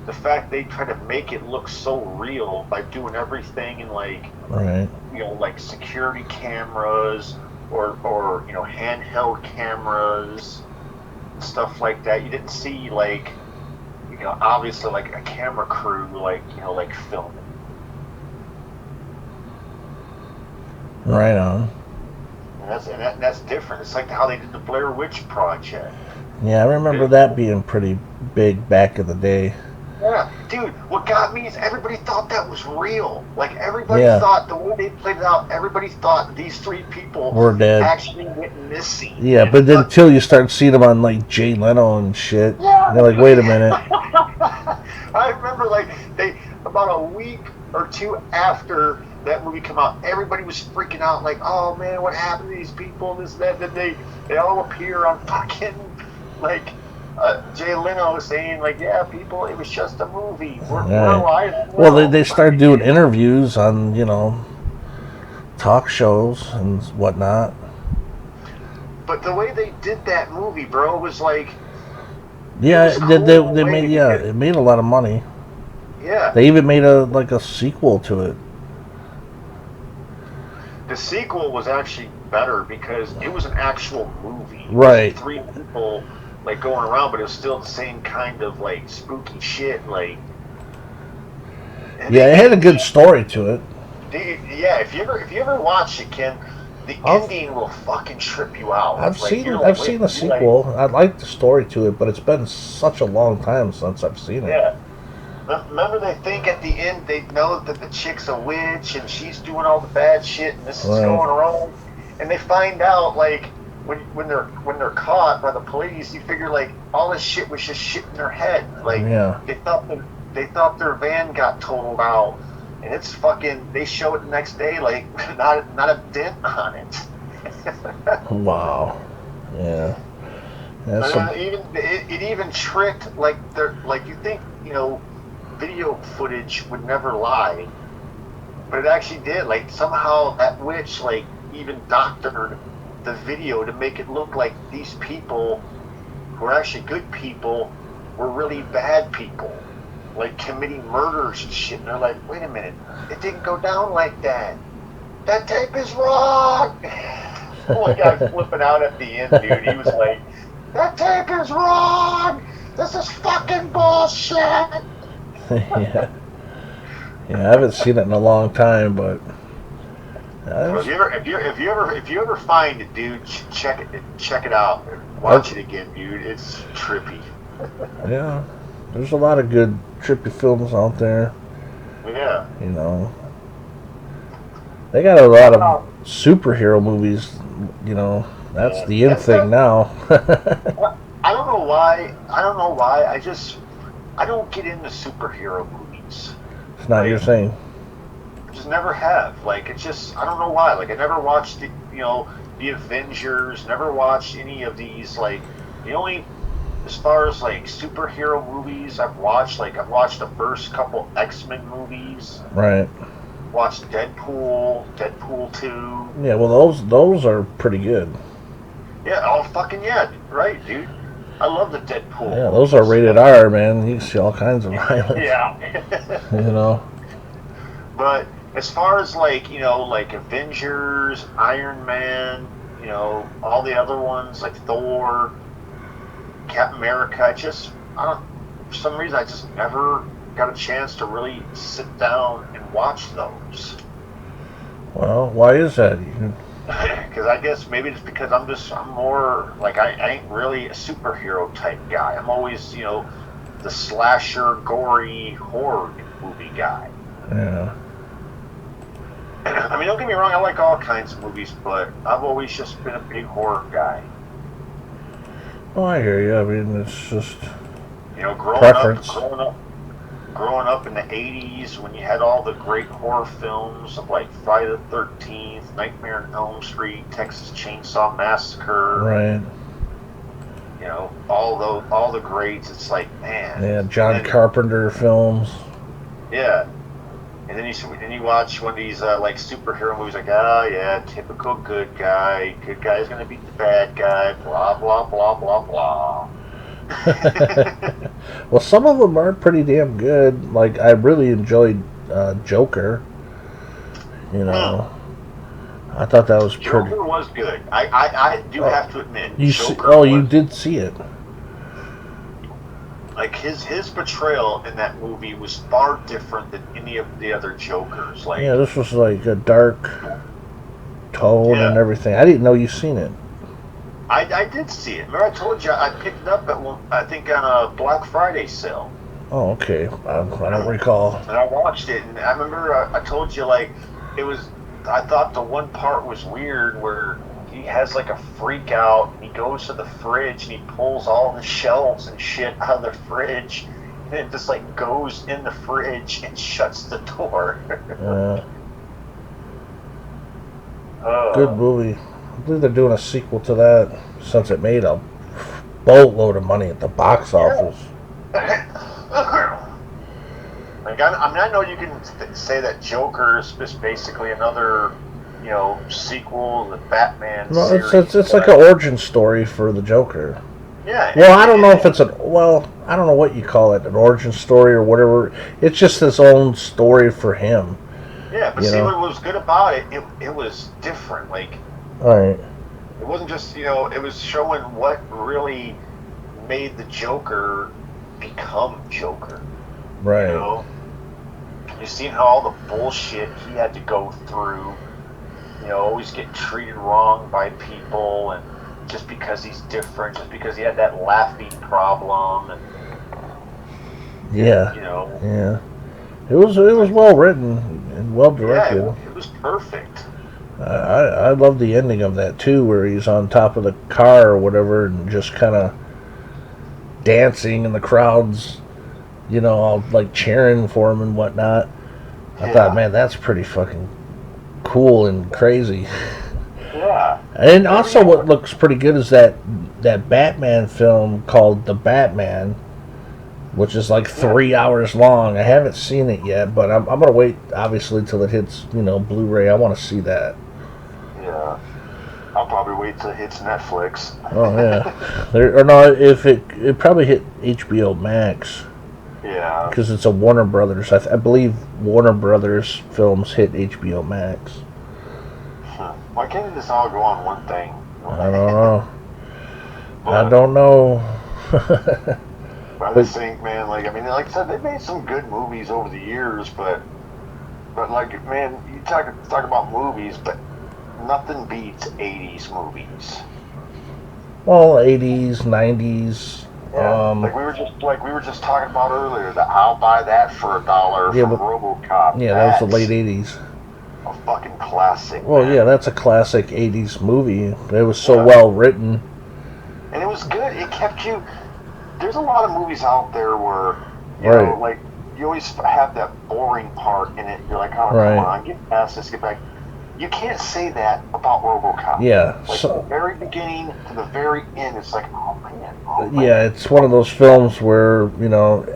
the fact they try to make it look so real by doing everything in like security cameras or handheld cameras. Stuff like that. You didn't see obviously like a camera crew like filming. Right on. And that's different. It's like how they did the Blair Witch Project. Yeah, I remember that being pretty big back in the day. Yeah, dude, what got me is everybody thought that was real. Like, everybody thought, the way they played it out, everybody thought these 3 people were dead. Actually went missing. Yeah, but then until you start seeing them on, like, Jay Leno and shit, they're like, wait a minute. I remember, about a week or 2 after that movie came out, everybody was freaking out, like, oh, man, what happened to these people, this, that, then they all appear on fucking, Jay Leno saying, yeah, people, it was just a movie. We're alive. Well, they started doing interviews on, talk shows and whatnot. But the way they did that movie, bro, was like... Yeah, it made a lot of money. Yeah. They even made a sequel to it. The sequel was actually better because it was an actual movie. Right. 3 people like going around, but it was still the same kind of like spooky shit. Like, yeah, it had a good story to it. Yeah, if you ever watch it, Ken, the ending will fucking trip you out. I've seen the sequel. I like the story to it, but it's been such a long time since I've seen it. Yeah. Remember, they think at the end they know that the chick's a witch and she's doing all the bad shit and this is going wrong, and they find out like when they're caught by the police, you figure like all this shit was just shit in their head. Like they thought their van got totaled out, and it's fucking. They show it the next day like not a dent on it. Wow. Yeah. It even tricked like you think video footage would never lie, but it actually did. Like somehow that witch like even doctored the video to make it look like these people who are actually good people were really bad people, like committing murders and shit. And they're like, wait a minute, it didn't go down like that. That tape is wrong. Oh my God, flipping out at the end, dude. He was like, that tape is wrong. This is fucking bullshit. Yeah, I haven't seen it in a long time, but if you ever find it, dude, check it out. Watch it again, dude. It's trippy. Yeah, there's a lot of good trippy films out there. Yeah, they got a lot of superhero movies. That's the in thing now. I don't know why. I don't get into superhero movies. It's not your thing. I just never have. Like, it's just, I don't know why. Like, I never watched the Avengers. Never watched any of these. Like, the only, as far as like superhero movies I've watched the first couple X-Men movies. Right. Watched Deadpool 2. Yeah, well, those are pretty good. Yeah, oh fucking yeah, right, dude. I love the Deadpool. Yeah, those are rated R, man. You can see all kinds of violence. Yeah. But as far as like Avengers, Iron Man, all the other ones like Thor, Captain America, for some reason I just never got a chance to really sit down and watch those. Well, why is that? Because I guess maybe it's because I'm more like I ain't really a superhero type guy. I'm always the slasher, gory horror movie guy. Yeah. I mean, don't get me wrong, I like all kinds of movies, but I've always just been a big horror guy. Oh, I hear you. I mean, it's just preference. Growing up in the 80s when you had all the great horror films of like Friday the 13th, Nightmare on Elm Street, Texas Chainsaw Massacre. Right. All the greats. It's like, man. Yeah, John Carpenter films. Yeah. And then you watch one of these like superhero movies, like, oh yeah, typical good guy. Good guy's gonna beat the bad guy. Blah blah blah blah blah. Well, some of them are pretty damn good. Like, I really enjoyed Joker. I thought that was pretty. Joker was good. I do have to admit. You did see it. Like his portrayal in that movie was far different than any of the other Jokers. Like, yeah, this was like a dark tone and everything. I didn't know you seen it. I did see it. Remember I told you I picked it up I think on a Black Friday sale. Oh, okay. I don't recall. And I watched it, and I remember I told you like it was. I thought the one part was weird where he has like a freak out, and he goes to the fridge and he pulls all the shelves and shit out of the fridge, and it just like goes in the fridge and shuts the door. Good movie. I believe they're doing a sequel to that since it made a boatload of money at the box office. Like, I know you can say that Joker is just basically another, sequel to the Batman series. It's like an origin story for the Joker. Yeah. Well, I don't know if it's an well, I don't know what you call it, an origin story or whatever. It's just his own story for him. Yeah, but You see know? what was good about it? It was different. Like, All right. it wasn't just, it was showing what really made the Joker become Joker. Right. You know? You seen how all the bullshit he had to go through, always getting treated wrong by people, and just because he's different, just because he had that laughing problem, and Yeah. Yeah. It was well written and well directed. yeah, it was perfect. I love the ending of that too, where he's on top of the car or whatever, and just kind of dancing, and the crowd's, all like cheering for him and whatnot. I thought, man, that's pretty fucking cool and crazy. Yeah. And also, what looks pretty good is that Batman film called The Batman, which is like 3 hours long. I haven't seen it yet, but I'm gonna wait, obviously, till it hits, Blu-ray. I want to see that. Yeah. I'll probably wait till it hits Netflix. Oh yeah, or no, if it probably hit HBO Max. Yeah. Because it's a Warner Brothers. I believe Warner Brothers films hit HBO Max. Why can't this all go on one thing? I don't know. I don't know. I just think, man, like I said, they've made some good movies over the years, but like, man, you talk about movies, but nothing beats 80s movies. Well, 80s, 90s. Yeah, like we were just talking about earlier, that I'll buy that for $1 from RoboCop. Yeah, that was the late 80s. A fucking classic. Well, man. yeah, that's a classic 80s movie. It was so well written. And it was good. It kept you. There's a lot of movies out there where, you know, like, you always have that boring part in it. You're like, oh, come on, get past this, get back. You can't say that about RoboCop. Yeah. Like, from the very beginning to the very end, it's like, oh, man. Yeah, it's one of those films where,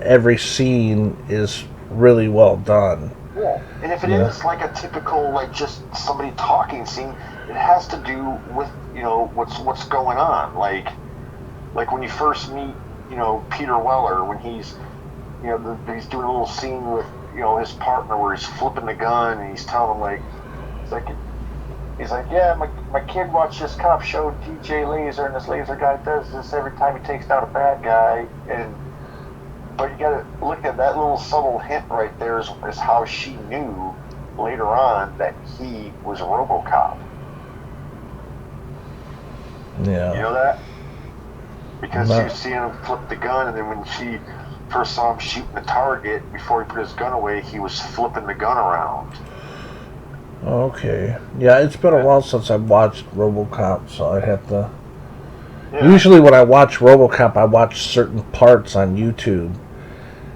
every scene is really well done. Yeah. And if it is like a typical, like, just somebody talking scene, it has to do with, what's going on. Like when you first meet, Peter Weller, when he's, he's doing a little scene with, his partner where he's flipping the gun, and he's telling him, like, he's like, yeah, my kid watched this cop show, DJ Laser, and this laser guy does this every time he takes down a bad guy. But you gotta look at that little subtle hint right there is how she knew later on that he was RoboCop. Yeah. You know that? Because you see him flip the gun, and then when she first saw him shooting the target, before he put his gun away, he was flipping the gun around. Okay. Yeah, it's been a while since I've watched RoboCop, so I have to... Yeah. Usually when I watch RoboCop, I watch certain parts on YouTube.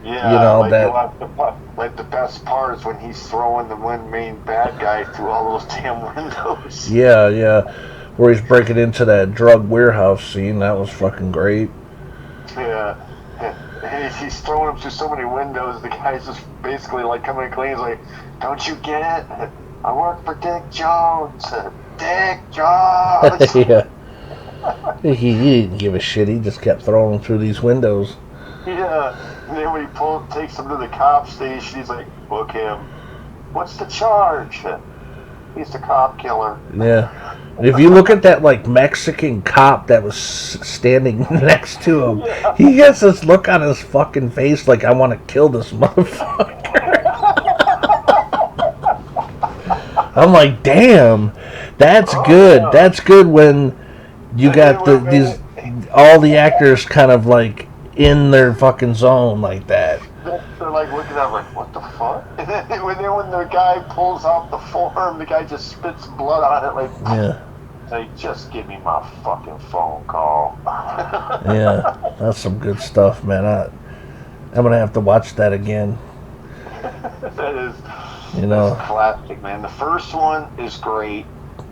Yeah, like the best part is when he's throwing the one main bad guy through all those damn windows. Yeah. Where he's breaking into that drug warehouse scene. That was fucking great. Yeah. And he's throwing him through so many windows, the guy's just basically like coming clean. He's like, don't you get it? I work for Dick Jones. Dick Jones! Yeah. He didn't give a shit. He just kept throwing them through these windows. Yeah. And then when he takes him to the cop station, he's like, book him. What's the charge? He's the cop killer. Yeah. If you look at that, like, Mexican cop that was standing next to him, he gets this look on his fucking face like, I want to kill this motherfucker. I'm like, damn, that's good. Yeah. That's good when you got all the actors kind of like in their fucking zone like that. They're like looking at him like, what the fuck? And then when the guy pulls out the form, the guy just spits blood on it like, like, just give me my fucking phone call. Yeah, that's some good stuff, man. I'm gonna have to watch that again. That is. That's classic, man. The first one is great.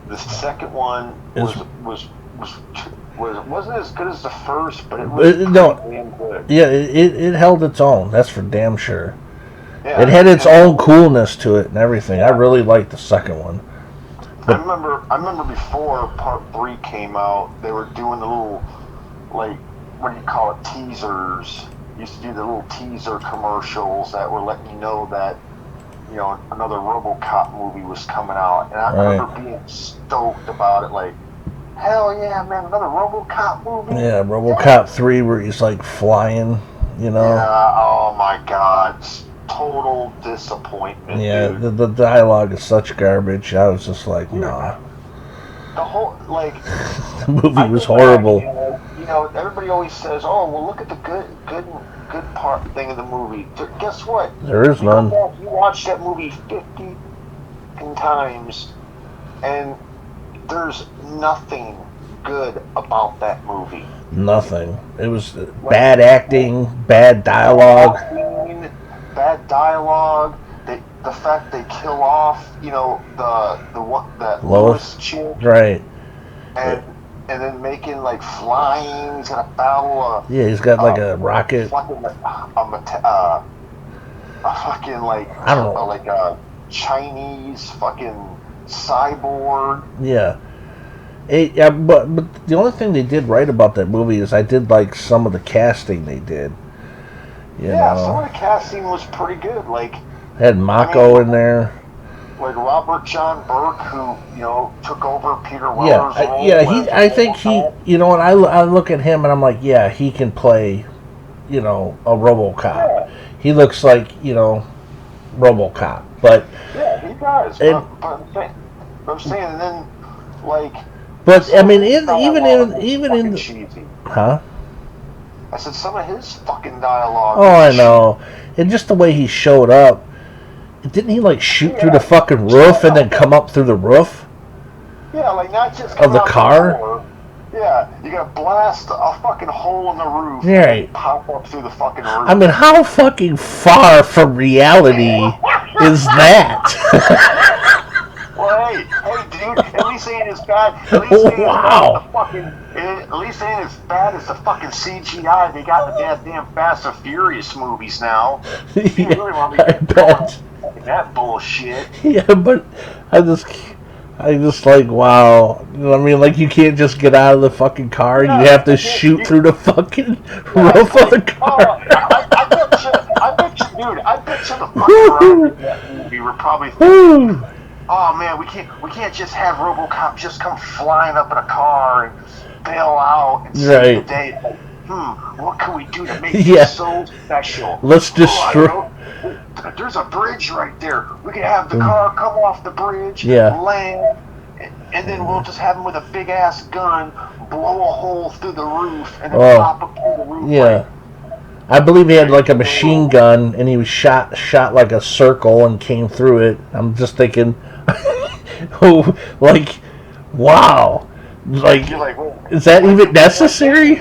The second one wasn't as good as the first, but it was damn good. Yeah, it held its own. That's for damn sure. Yeah, it had its own coolness to it and everything. I really liked the second one. But I remember before Part 3 came out, they were doing the little, like, what do you call it, teasers. Used to do the little teaser commercials that were letting you know that, you know, another RoboCop movie was coming out, and I remember being stoked about it. Like, hell yeah, man, another RoboCop movie. Yeah, RoboCop 3, where he's like flying, you know. Yeah, oh my god, total disappointment. Yeah, dude. the dialogue is such garbage. I was just like, nah. The whole, like, The movie was horrible. You know, everybody always says, "Oh, well, look at the good part thing of the movie." Guess what? There is none. You watch that movie 50 times, and there's nothing good about that movie. Nothing. It was bad acting, bad dialogue. Bad dialogue. The fact they kill off, you know, that Lois chick, right? And then making like flying. He's gonna battle. Yeah, he's got like a rocket. A fucking like I don't know, like a Chinese fucking cyborg. Yeah. Yeah, but the only thing they did right about that movie is I did like some of the casting they did. You know? Some of the casting was pretty good. Like, had Mako in there. Like Robert John Burke, who, you know, took over Peter Weller's role. I think he, you know, and I look at him and I'm like, yeah, he can play, you know, a RoboCop. Yeah. He looks like, you know, RoboCop, but yeah, he does. But I'm saying, and then like, but I mean, even in the, cheesy. Huh? I said some of his fucking dialogue. Oh, I know, and just the way he showed up. Didn't he like shoot through the fucking roof and then come up through the roof? Yeah, like not just of the car. Yeah, you gotta blast a fucking hole in the roof. Right. And pop up through the fucking roof. I mean, how fucking far from reality is that? Well, hey, dude, at least it ain't as bad. At least it ain't at least it ain't as bad as the fucking CGI they got in the goddamn Fast and Furious movies now. You really want me to bet. That bullshit. Yeah, but I just like, wow. You know what I mean? Like, you can't just get out of the fucking car. Yeah, you have to shoot through the fucking roof of the car. I bet you, dude. I bet you the fucking writers of that movie were probably thinking, oh man, we can't just have RoboCop just come flying up in a car and bail out and save the day. What can we do to make this so special? Let's destroy. There's a bridge right there. We can have the car come off the bridge, land, and then we'll just have him with a big ass gun blow a hole through the roof and then pop up through the roof. Yeah. I believe he had like a machine gun and he was shot like a circle and came through it. I'm just thinking, like, wow. Like, is that even necessary?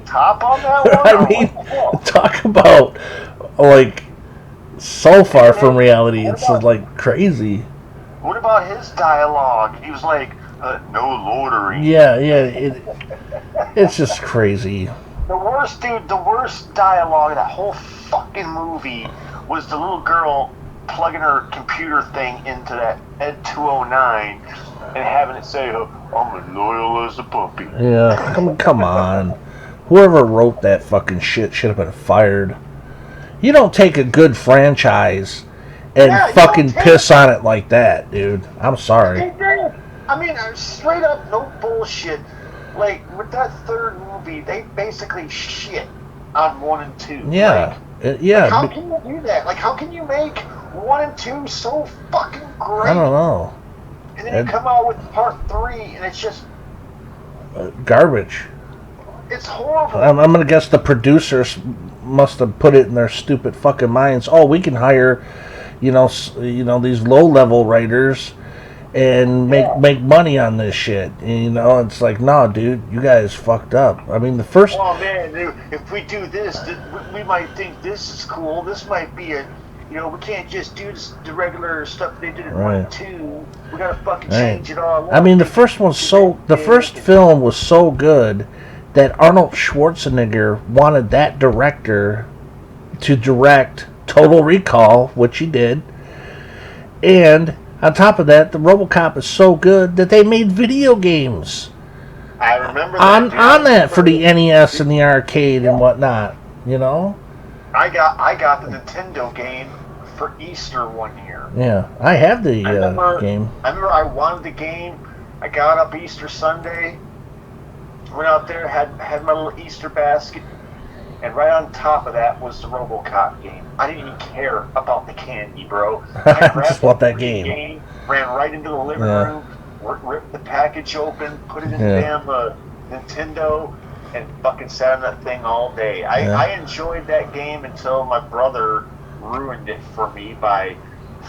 Top on that one? I mean, talk about like so far from reality. It's like crazy. What about his dialogue? He was like, "No loitering." Yeah. It's just crazy. The worst dialogue of that whole fucking movie was the little girl plugging her computer thing into that Ed 209 and having it say, "I'm as loyal as a puppy." Yeah, come on. Whoever wrote that fucking shit should have been fired. You don't take a good franchise and fucking piss on it like that, dude. I'm sorry. I mean, straight up, no bullshit. Like, with that third movie, they basically shit on 1 and 2. Yeah. Like, how can you do that? Like, how can you make 1 and 2 so fucking great? I don't know. And then you come out with part 3, and it's just garbage. It's horrible. I'm gonna guess the producers must have put it in their stupid fucking minds. Oh, we can hire, you know, these low-level writers and make money on this shit. And, you know, it's like, nah, dude, you guys fucked up. I mean, the first. Oh man, dude, if we do this, we might think this is cool. This might be you know, we can't just do the regular stuff they did in 1 and 2. We gotta fucking change it all up. I mean, the first film was so good that Arnold Schwarzenegger wanted that director to direct Total Recall, which he did. And on top of that, the RoboCop is so good that they made video games. I remember on that. Dude. on that for the NES and the arcade and whatnot. You know. I got the Nintendo game for Easter one year. Yeah, I have the game. I remember I wanted the game. I got up Easter Sunday, went out there, had my little Easter basket, and right on top of that was the RoboCop game. I didn't even care about the candy, bro. I just want that game. Ran right into the living room, ripped the package open, put it in the damn Nintendo, and fucking sat on that thing all day. I enjoyed that game until my brother ruined it for me by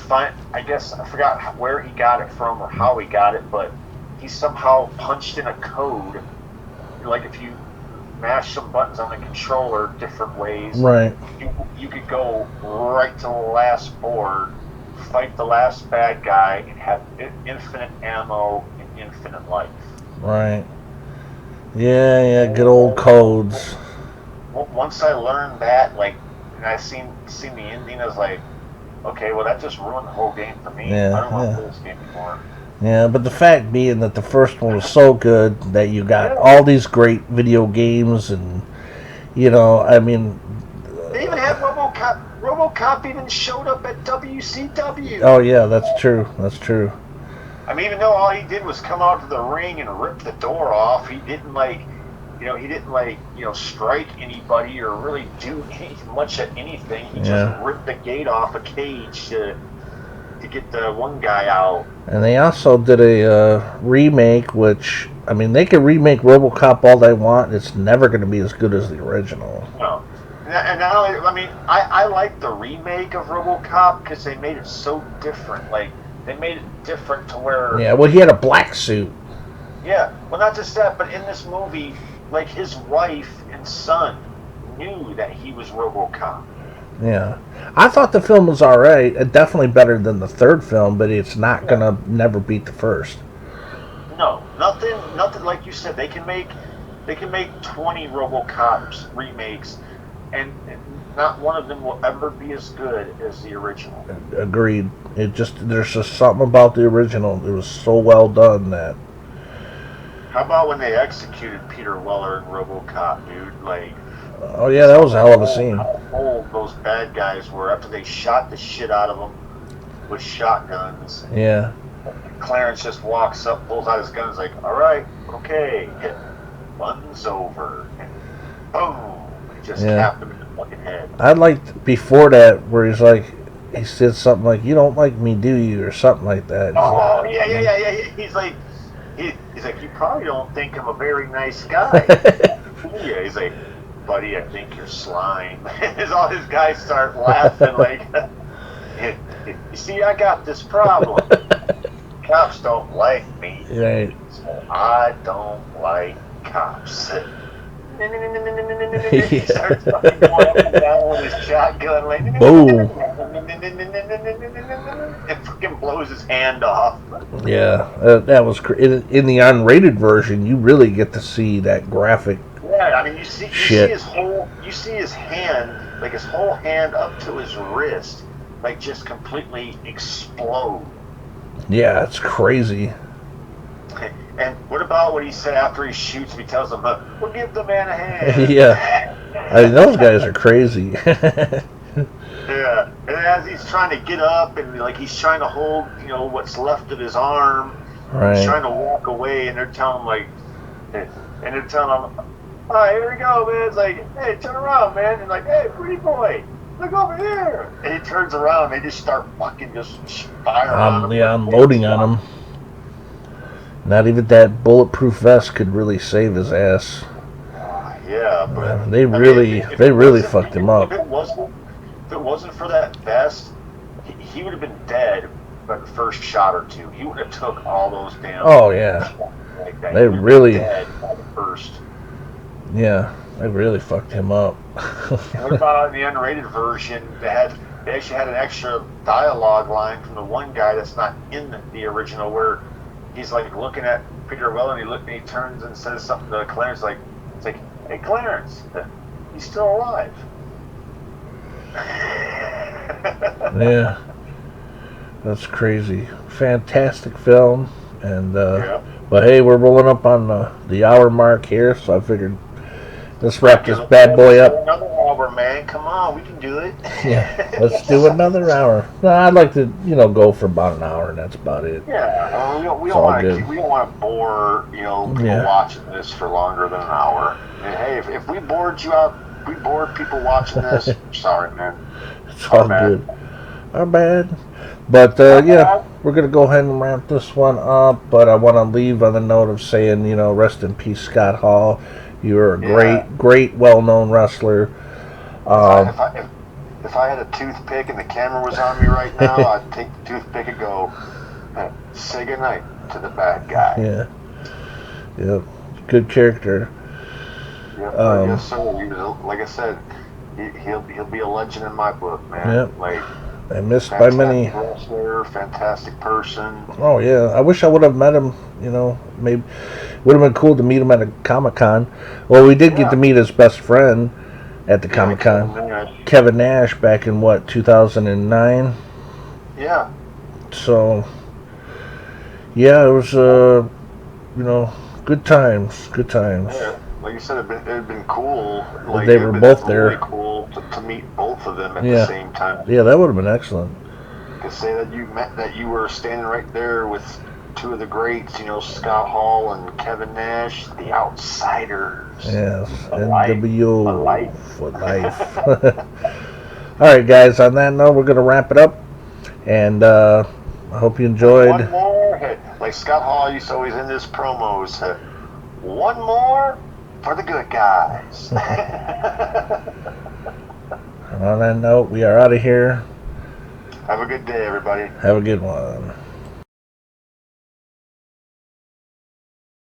I guess I forgot where he got it from or how he got it, but he somehow punched in a code. Like if you mash some buttons on the controller different ways, right? You could go right to the last board, fight the last bad guy, and have infinite ammo and infinite life. Right. Yeah, good old codes. Once I learned that, like, and I seen the ending, I was like, okay, well that just ruined the whole game for me. I don't want to play this game anymore. Yeah, but the fact being that the first one was so good that you got all these great video games, and I mean, they even had RoboCop. RoboCop even showed up at WCW. Oh yeah, that's true. That's true. I mean, even though all he did was come out to the ring and rip the door off, he didn't strike anybody or really do much at anything. He just ripped the gate off a cage to get the one guy out. And they also did a remake, which, I mean, they can remake RoboCop all they want. It's never going to be as good as the original. No. And not only, I mean, I like the remake of RoboCop because they made it so different. Like, they made it different to where... Yeah, well, he had a black suit. Yeah, well, not just that, but in this movie, like, his wife and son knew that he was RoboCop. Yeah. I thought the film was alright. Definitely better than the third film, but it's not going to never beat the first. No, nothing like you said. They can make 20 RoboCops remakes, and not one of them will ever be as good as the original. Agreed. There's just something about the original. It was so well done that. How about when they executed Peter Weller in RoboCop, dude? Like, oh yeah, that was a hell of a scene. How old those bad guys were after they shot the shit out of them with shotguns. Yeah. Clarence just walks up, pulls out his gun, is like, "All right, okay, hit fun's over," and boom, he just capped him in the fucking head. I liked before that where he said something like, "You don't like me, do you?" or something like that. Oh yeah. He's like, "You probably don't think I'm a very nice guy." Yeah, he's like, "Buddy, I think you're slime." As all his guys start laughing, like, "You see, I got this problem. Cops don't like me, right? So I don't like cops." He starts fucking going up and down with his shotgun, like, boom, and fucking blows his hand off. Yeah, that was in the unrated version. You really get to see that graphic. Yeah, I mean, you see his hand, like his whole hand up to his wrist, like just completely explode. Yeah, it's crazy. And what about what he said after he shoots him? He tells him, "We'll give the man a hand." Yeah, I mean, those guys are crazy. Yeah, and as he's trying to get up and like he's trying to hold, what's left of his arm, right. He's trying to walk away, and they're telling him "All right, here we go, man." It's like, "Hey, turn around, man," and like, "Hey, pretty boy, look over here." And he turns around, and they just start fucking just firing on him. Yeah, unloading on him. Not even that bulletproof vest could really save his ass. Yeah, but they really fucked him up. If it wasn't for that vest, he would have been dead by the first shot or two. He would have took all those damn. Oh yeah, like that. They really dead by the first. Yeah, they really fucked him up. What about in the unrated version? They actually had an extra dialogue line from the one guy that's not in the original, where he's like looking at Peter Weller, and he turns and says something to Clarence, like, it's like, "Hey Clarence, he's still alive." Yeah, that's crazy. Fantastic film, and But hey, we're rolling up on the hour mark here, so I figured let's wrap this bad boy up. Another hour, man. Come on, we can do it. Yeah, let's do another hour. No, I'd like to, go for about an hour, and that's about it. Yeah, we It's don't all want good. to. We don't want to bore people Yeah. watching this for longer than an hour. And hey, if we bored you out, we bored people watching this. Sorry, man. It's all bad. good. Our bad. But yeah, we're gonna go ahead and wrap this one up. But I want to leave on the note of saying, rest in peace, Scott Hall. You were a great, well-known wrestler. If I had a toothpick and the camera was on me right now, I'd take the toothpick and go, say goodnight to the bad guy. Yeah. Good character. Yes, sir. He was, like I said, he'll be a legend in my book, man. Yep. Like, And missed by many. Wrestler, fantastic person. Oh yeah, I wish I would have met him. Maybe would have been cool to meet him at a Comic-Con. Well, we did get to meet his best friend at the Comic-Con, Kevin Nash, back in 2009. Yeah. So yeah, it was good times. Good times. Yeah. Like you said, it'd been cool. Like, they were both there. Really cool to meet both of them at the same time. Yeah, that would have been excellent. To say that you were standing right there with two of the greats, Scott Hall and Kevin Nash, the Outsiders. Yes, NWO for life. All right, guys. On that note, we're gonna wrap it up, and I hope you enjoyed. One more, like Scott Hall used to always end his promos. One more for the good guys. And on that note, we are out of here. Have a good day, everybody. Have a good one.